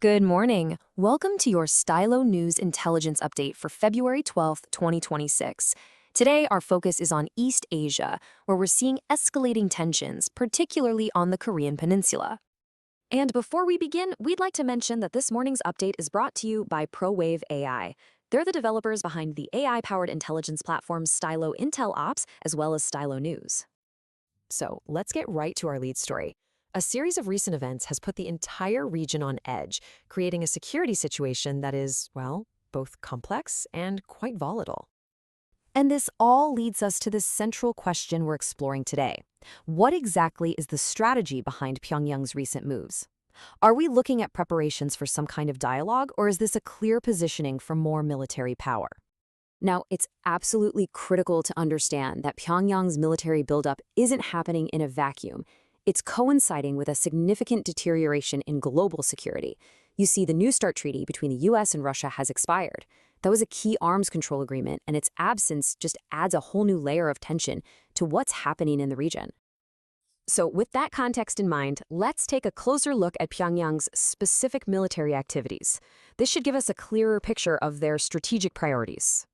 Good morning. Welcome to your Stylo News Intelligence Update for February 12th, 2026. Today, our focus is on East Asia, where we're seeing escalating tensions, particularly on the Korean Peninsula. And before we begin, we'd like to mention that this morning's update is brought to you by ProWave AI. They're the developers behind the AI-powered intelligence platforms Stylo Intel Ops, as well as Stylo News. So let's get right to our lead story. A series of recent events has put the entire region on edge, creating a security situation that is, well, both complex and quite volatile. And this all leads us to the central question we're exploring today. What exactly is the strategy behind Pyongyang's recent moves? Are we looking at preparations for some kind of dialogue, or is this a clear positioning for more military power? Now, it's absolutely critical to understand that Pyongyang's military buildup isn't happening in a vacuum. It's coinciding with a significant deterioration in global security. You see, the New START treaty between the US and Russia has expired. That was a key arms control agreement, and its absence just adds a whole new layer of tension to what's happening in the region. So with that context in mind, let's take a closer look at Pyongyang's specific military activities. This should give us a clearer picture of their strategic priorities.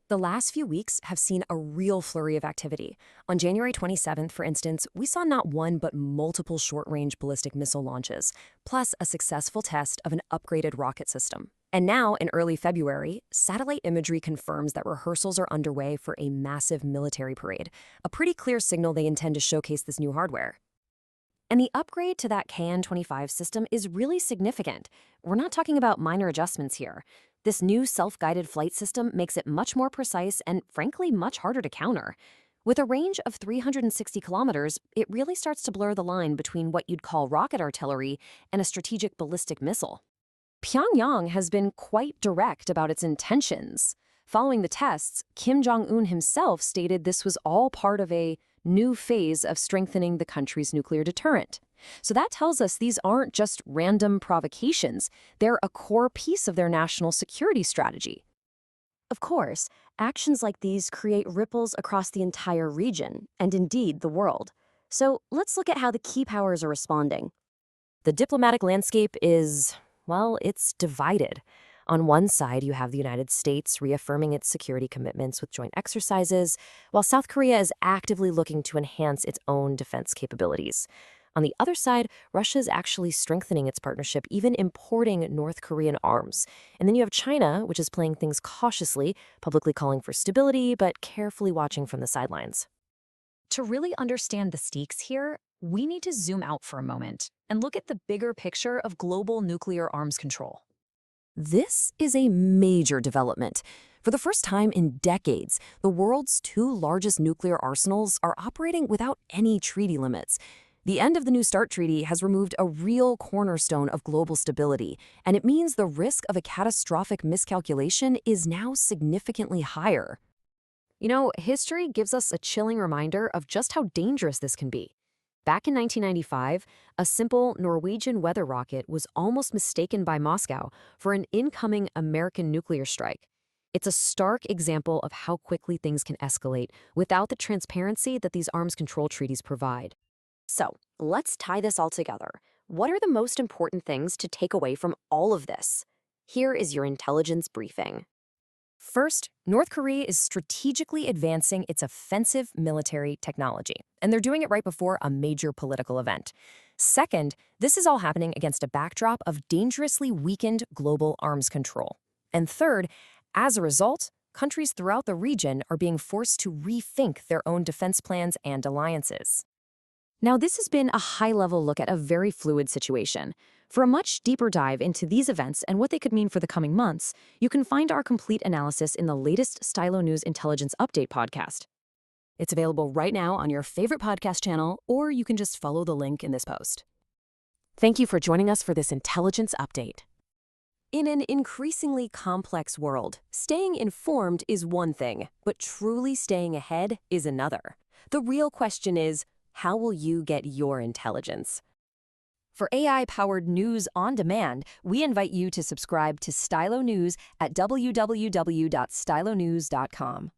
The last few weeks have seen a real flurry of activity. On January 27th, for instance, we saw not one but multiple short-range ballistic missile launches, plus a successful test of an upgraded rocket system. And now, in early February, satellite imagery confirms that rehearsals are underway for a massive military parade, a pretty clear signal they intend to showcase this new hardware. And the upgrade to that KN-25 system is really significant. We're not talking about minor adjustments here. This new self-guided flight system makes it much more precise and, frankly, much harder to counter. With a range of 360 kilometers, it really starts to blur the line between what you'd call rocket artillery and a strategic ballistic missile. Pyongyang has been quite direct about its intentions. Following the tests, Kim Jong Un himself stated this was all part of a new phase of strengthening the country's nuclear deterrent. So that tells us these aren't just random provocations. They're a core piece of their national security strategy. Of course, actions like these create ripples across the entire region, and indeed the world. So let's look at how the key powers are responding. The diplomatic landscape is, well, it's divided. On one side, you have the United States reaffirming its security commitments with joint exercises, while South Korea is actively looking to enhance its own defense capabilities. On the other side, Russia is actually strengthening its partnership, even importing North Korean arms. And then you have China, which is playing things cautiously, publicly calling for stability, but carefully watching from the sidelines. To really understand the stakes here, we need to zoom out for a moment and look at the bigger picture of global nuclear arms control. This is a major development. For the first time in decades, the world's two largest nuclear arsenals are operating without any treaty limits. The end of the New START treaty has removed a real cornerstone of global stability, and it means the risk of a catastrophic miscalculation is now significantly higher. You know, history gives us a chilling reminder of just how dangerous this can be. Back in 1995, a simple Norwegian weather rocket was almost mistaken by Moscow for an incoming American nuclear strike. It's a stark example of how quickly things can escalate without the transparency that these arms control treaties provide. So, let's tie this all together. What are the most important things to take away from all of this? Here is your intelligence briefing. First, North Korea is strategically advancing its offensive military technology, and they're doing it right before a major political event. Second, this is all happening against a backdrop of dangerously weakened global arms control. And third, as a result, countries throughout the region are being forced to rethink their own defense plans and alliances. Now, this has been a high-level look at a very fluid situation. For a much deeper dive into these events and what they could mean for the coming months, you can find our complete analysis in the latest Stylo News Intelligence Update podcast. It's available right now on your favorite podcast channel, or you can just follow the link in this post. Thank you for joining us for this intelligence update. In an increasingly complex world, staying informed is one thing, but truly staying ahead is another. The real question is, how will you get your intelligence? For AI-powered news on demand, we invite you to subscribe to Stylo News at www.stylonews.com.